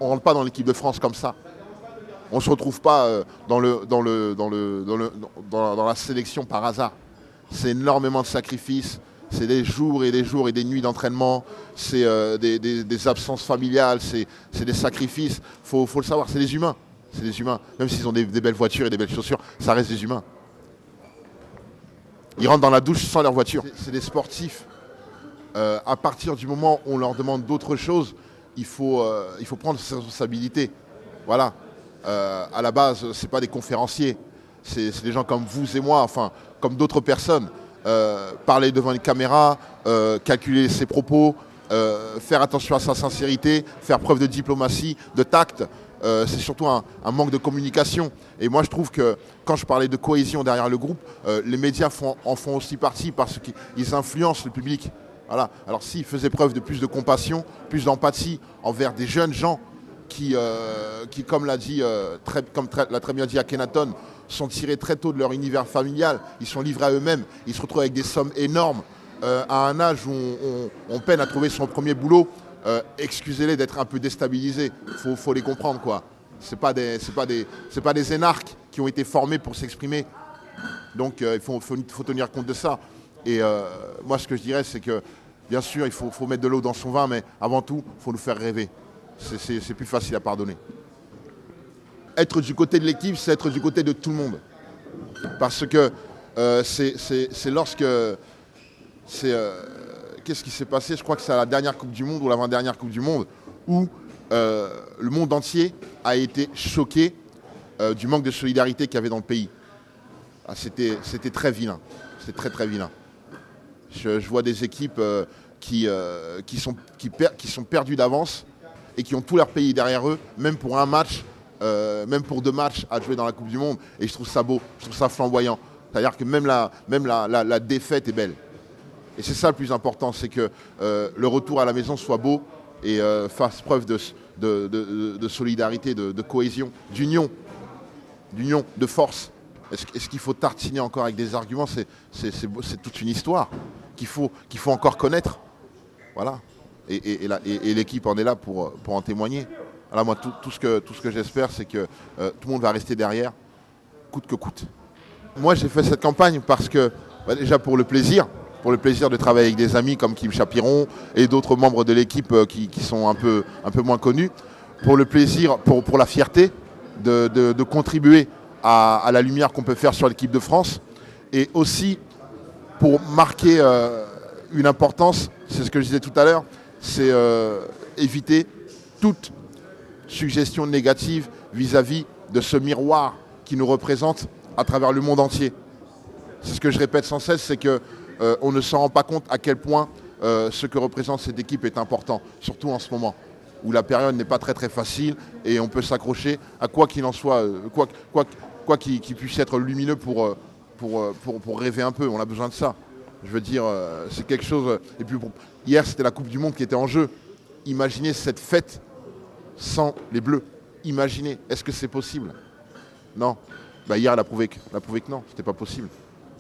rentre pas dans l'équipe de France comme ça. On ne se retrouve pas dans la sélection par hasard. C'est énormément de sacrifices, c'est des jours et des jours et des nuits d'entraînement, c'est des absences familiales, c'est des sacrifices. Faut le savoir, c'est des humains. C'est des humains. Même s'ils ont des belles voitures et des belles chaussures, ça reste des humains. Ils rentrent dans la douche sans leur voiture. C'est des sportifs. À partir du moment où on leur demande d'autres choses, il faut prendre ses responsabilités. Voilà. À la base, ce n'est pas des conférenciers. C'est des gens comme vous et moi, enfin, comme d'autres personnes. Parler devant une caméra, calculer ses propos, faire attention à sa sincérité, faire preuve de diplomatie, de tact. C'est surtout un manque de communication. Et moi, je trouve que quand je parlais de cohésion derrière le groupe, les médias en font aussi partie parce qu'ils influencent le public. Voilà. Alors s'ils faisaient preuve de plus de compassion, plus d'empathie envers des jeunes gens qui comme l'a très bien dit Akhenaton, sont tirés très tôt de leur univers familial, ils sont livrés à eux-mêmes, ils se retrouvent avec des sommes énormes à un âge où on peine à trouver son premier boulot. Excusez-les d'être un peu déstabilisés, faut les comprendre quoi. C'est pas des énarques qui ont été formés pour s'exprimer. Donc il faut tenir compte de ça. Et moi ce que je dirais c'est que bien sûr il faut mettre de l'eau dans son vin, mais avant tout il faut nous faire rêver. C'est plus facile à pardonner. Être du côté de l'équipe, c'est être du côté de tout le monde. Parce que c'est lorsque... Qu'est-ce qui s'est passé? Je crois que c'est à la dernière Coupe du Monde ou l'avant-dernière Coupe du Monde où le monde entier a été choqué du manque de solidarité qu'il y avait dans le pays. Ah, c'était très vilain. C'était très très vilain. Je vois des équipes qui sont perdues d'avance et qui ont tout leur pays derrière eux, même pour un match, même pour 2 matchs à jouer dans la Coupe du Monde. Et je trouve ça beau, je trouve ça flamboyant. C'est-à-dire que même la défaite est belle. Et c'est ça le plus important, c'est que le retour à la maison soit beau et fasse preuve de solidarité, de cohésion, d'union, de force. Est-ce qu'il faut tartiner encore avec des arguments? C'est toute une histoire qu'il faut encore connaître. Voilà. Et l'équipe en est là pour en témoigner. Alors moi, tout ce que j'espère, c'est que tout le monde va rester derrière, coûte que coûte. Moi, j'ai fait cette campagne parce que, déjà pour le plaisir de travailler avec des amis comme Kim Chapiron et d'autres membres de l'équipe qui sont un peu moins connus, pour le plaisir, pour la fierté de contribuer à la lumière qu'on peut faire sur l'équipe de France, et aussi pour marquer une importance, c'est ce que je disais tout à l'heure, c'est éviter toute suggestion négative vis-à-vis de ce miroir qui nous représente à travers le monde entier. C'est ce que je répète sans cesse, c'est que on ne s'en rend pas compte à quel point ce que représente cette équipe est important, surtout en ce moment, où la période n'est pas très très facile et on peut s'accrocher à quoi qu'il en soit, quoi qui puisse être lumineux pour rêver un peu. On a besoin de ça. Je veux dire, c'est quelque chose... Et puis hier, c'était la Coupe du Monde qui était en jeu. Imaginez cette fête sans les Bleus. Imaginez, est-ce que c'est possible? Non. Hier, elle a prouvé que non, c'était pas possible.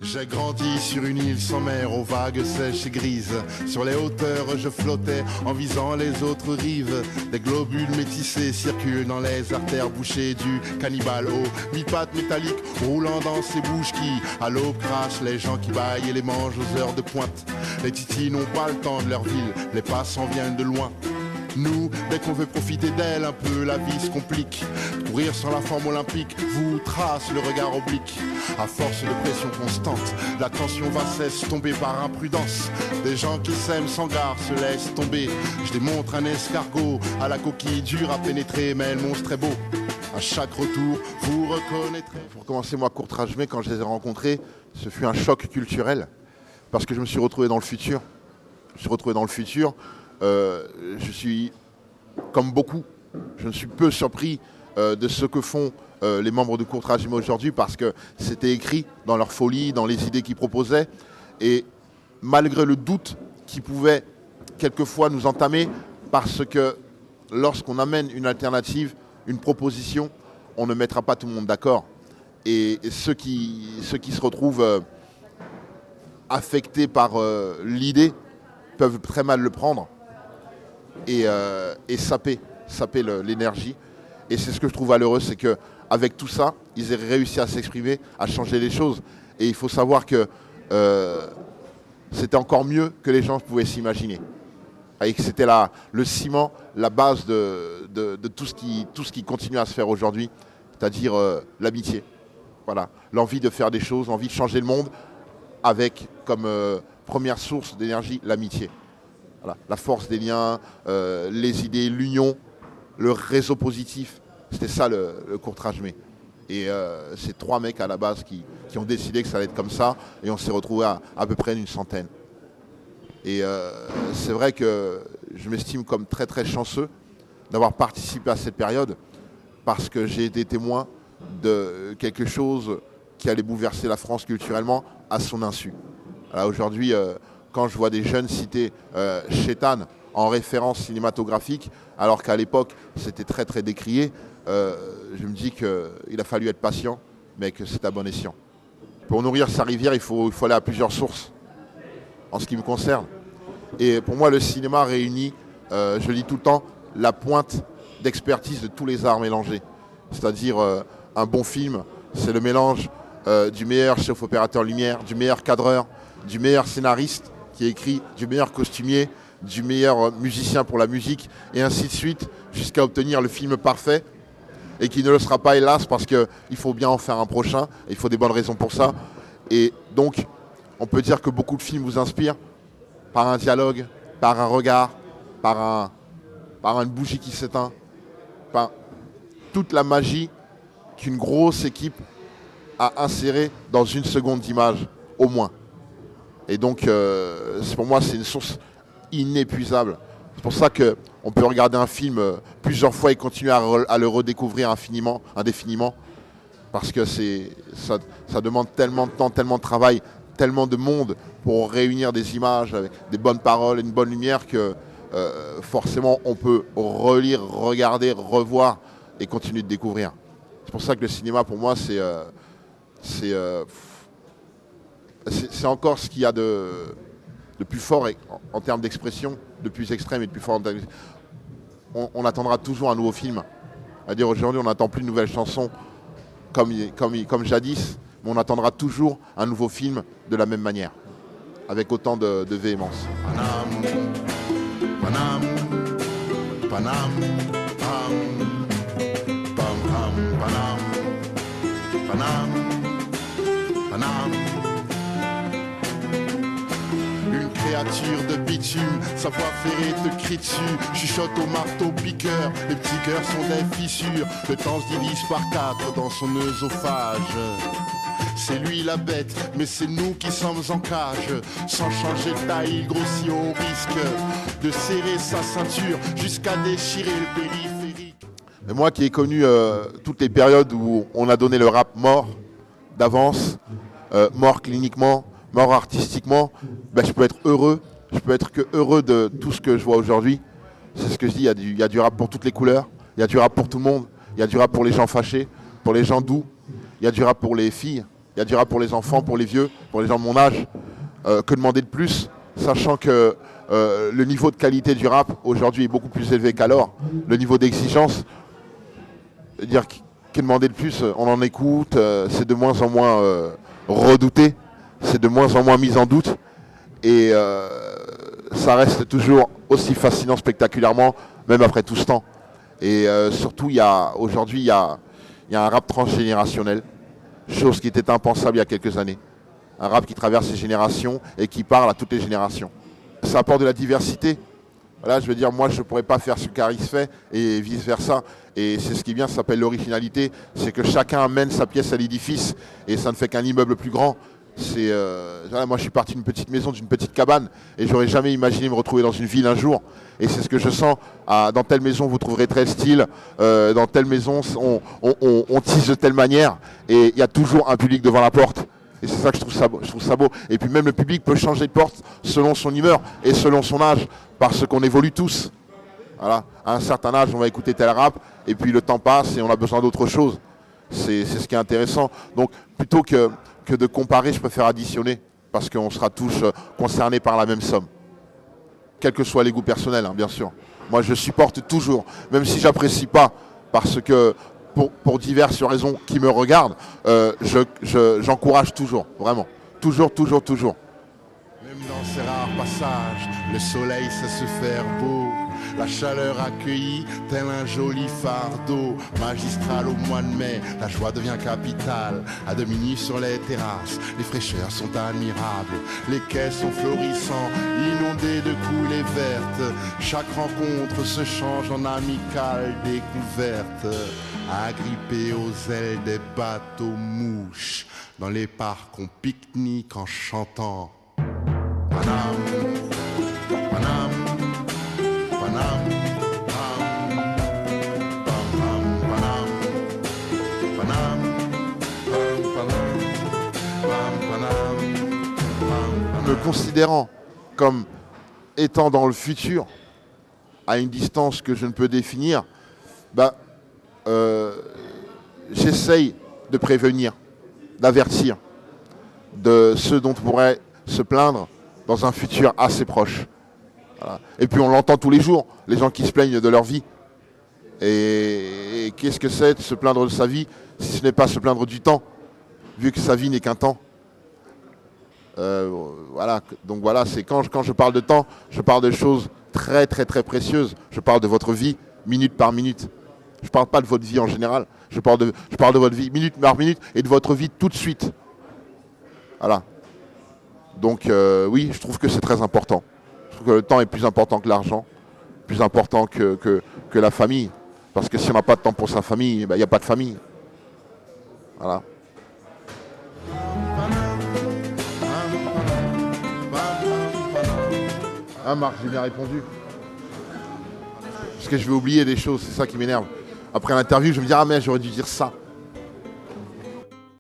J'ai grandi sur une île sans mer, aux vagues sèches et grises. Sur les hauteurs, je flottais en visant les autres rives. Des globules métissés circulent dans les artères bouchées du cannibale au mi-pattes métalliques roulant dans ces bouches qui, à l'aube, crachent les gens qui baillent et les mangent aux heures de pointe. Les titis n'ont pas le temps de leur ville, les passants viennent de loin. Nous, dès qu'on veut profiter d'elle, un peu la vie se complique. Courir sur la forme olympique vous trace le regard oblique. À force de pression constante, la tension va s'estomper par imprudence. Des gens qui s'aiment sans gare se laissent tomber. Je démontre un escargot à la coquille dure à pénétrer, mais le monstre est beau. À chaque retour, vous reconnaîtrez. Pour commencer, moi, Courtrajmé, quand je les ai rencontrés, ce fut un choc culturel. Parce que je me suis retrouvé dans le futur. Je suis, comme beaucoup, je ne suis peu surpris de ce que font les membres de Courtrajmé aujourd'hui parce que c'était écrit dans leur folie, dans les idées qu'ils proposaient. Et malgré le doute qui pouvait quelquefois nous entamer, parce que lorsqu'on amène une alternative, une proposition, on ne mettra pas tout le monde d'accord. Et ceux qui se retrouvent affectés par l'idée peuvent très mal le prendre et saper saper l'énergie. Et c'est ce que je trouve valeureux, c'est qu'avec tout ça, ils aient réussi à s'exprimer, à changer les choses. Et il faut savoir que c'était encore mieux que les gens pouvaient s'imaginer. Et que c'était le ciment, la base de tout ce qui continue à se faire aujourd'hui, c'est-à-dire l'amitié. Voilà, l'envie de faire des choses, l'envie de changer le monde, avec comme première source d'énergie l'amitié. Voilà, la force des liens, les idées, l'union, le réseau positif, c'était ça le Courtrage-Mé. Et c'est 3 mecs à la base qui ont décidé que ça allait être comme ça, et on s'est retrouvés à peu près une centaine. Et c'est vrai que je m'estime comme très très chanceux d'avoir participé à cette période, parce que j'ai été témoin de quelque chose qui allait bouleverser la France culturellement à son insu. Aujourd'hui, quand je vois des jeunes citer Chétane en référence cinématographique, alors qu'à l'époque c'était très très décrié, je me dis qu'il a fallu être patient, mais que c'est à bon escient. Pour nourrir sa rivière, il faut aller à plusieurs sources, en ce qui me concerne. Et pour moi, le cinéma réunit, je le dis tout le temps, la pointe d'expertise de tous les arts mélangés. C'est-à-dire un bon film, c'est le mélange du meilleur chef opérateur lumière, du meilleur cadreur, du meilleur scénariste qui écrit, du meilleur costumier, du meilleur musicien pour la musique, et ainsi de suite, jusqu'à obtenir le film parfait, et qui ne le sera pas, hélas, parce qu'il faut bien en faire un prochain, et il faut des bonnes raisons pour ça. Et donc, on peut dire que beaucoup de films vous inspirent par un dialogue, par un regard, par une bougie qui s'éteint, par toute la magie qu'une grosse équipe a insérée dans une seconde d'image, au moins. Et donc, pour moi, c'est une source inépuisable. C'est pour ça qu'on peut regarder un film plusieurs fois et continuer à le redécouvrir indéfiniment, parce que ça demande tellement de temps, tellement de travail, tellement de monde pour réunir des images avec des bonnes paroles et une bonne lumière que forcément on peut relire, regarder, revoir et continuer de découvrir. C'est pour ça que le cinéma, pour moi, c'est encore ce qu'il y a de plus fort en termes d'expression, de plus extrême et de plus fort. On attendra toujours un nouveau film. C'est-à-dire aujourd'hui, on n'attend plus de nouvelles chansons comme jadis, mais on attendra toujours un nouveau film de la même manière, avec autant de véhémence. Panam, Panam, Panam, Pam, Pam, Panam, Panam, Panam. Une créature de bitume, sa voix ferrée te crie dessus, chuchote au marteau piqueur, les petits cœurs sont des fissures, le temps se divise par 4 dans son œsophage. C'est lui la bête, mais c'est nous qui sommes en cage. Sans changer de taille, il grossit au risque de serrer sa ceinture jusqu'à déchirer le périphérique. Mais moi qui ai connu toutes les périodes où on a donné le rap mort d'avance, mort cliniquement, mort artistiquement, je peux être heureux. Je peux être que heureux de tout ce que je vois aujourd'hui. C'est ce que je dis, il y a du rap pour toutes les couleurs, il y a du rap pour tout le monde, il y a du rap pour les gens fâchés, pour les gens doux, il y a du rap pour les filles, il y a du rap pour les enfants, pour les vieux, pour les gens de mon âge. Que demander de plus, sachant que le niveau de qualité du rap aujourd'hui est beaucoup plus élevé qu'alors. Le niveau d'exigence, dire que demander de plus, on en écoute, c'est de moins en moins redouté, c'est de moins en moins mis en doute. Et ça reste toujours aussi fascinant spectaculairement, même après tout ce temps. Et surtout, aujourd'hui, il y a un rap transgénérationnel, chose qui était impensable il y a quelques années. Un rap qui traverse les générations et qui parle à toutes les générations. Ça apporte de la diversité. Voilà, je veux dire, moi, je ne pourrais pas faire ce qu'Aris fait et vice-versa. Et c'est ce qui est bien, ça s'appelle l'originalité. C'est que chacun amène sa pièce à l'édifice et ça ne fait qu'un immeuble plus grand. Moi je suis parti d'une petite maison, d'une petite cabane et j'aurais jamais imaginé me retrouver dans une ville un jour, et c'est ce que je sens. Dans telle maison vous trouverez tel style, dans telle maison on tisse de telle manière, et il y a toujours un public devant la porte, et c'est ça que je trouve ça beau. Et puis même le public peut changer de porte selon son humeur et selon son âge, parce qu'on évolue tous. Voilà. À un certain âge on va écouter tel rap et puis le temps passe et on a besoin d'autre chose. C'est ce qui est intéressant. Donc plutôt que de comparer, je préfère additionner, parce qu'on sera tous concernés par la même somme. Quel que soit les goûts personnels, hein, bien sûr. Moi, je supporte toujours, même si j'apprécie pas, parce que pour diverses raisons qui me regardent, j'encourage toujours, vraiment. Toujours, toujours, toujours. Même dans ces rares passages, le soleil sait se faire beau. La chaleur accueillie, tel un joli fardeau. Magistral au mois de mai, la joie devient capitale. À demi nu sur les terrasses, les fraîcheurs sont admirables. Les quais sont florissants, inondés de coulées vertes. Chaque rencontre se change en amicale découverte. Agrippés aux ailes des bateaux mouches. Dans les parcs on pique-nique en chantant. Panam, Panam, Panam, Pam, Pam, Panam, Panam, Pam, Panam, Pam, Me considérant comme étant dans le futur, à une distance que je ne peux définir, j'essaye de prévenir, d'avertir de ceux dont on pourrait se plaindre dans un futur assez proche. Voilà. Et puis on l'entend tous les jours, les gens qui se plaignent de leur vie. Et qu'est-ce que c'est de se plaindre de sa vie si ce n'est pas se plaindre du temps, vu que sa vie n'est qu'un temps. Voilà. Donc voilà, c'est quand je parle de temps, je parle de choses très très très précieuses. Je parle de votre vie, minute par minute. Je ne parle pas de votre vie en général. Je parle de votre vie minute par minute et de votre vie tout de suite. Voilà. Donc oui, je trouve que c'est très important. Je trouve que le temps est plus important que l'argent, plus important que la famille. Parce que si on n'a pas de temps pour sa famille, il n'y a pas de famille. Voilà. Ah Marc, j'ai bien répondu. Parce que je vais oublier des choses, c'est ça qui m'énerve. Après l'interview, je me dis, ah mais j'aurais dû dire ça.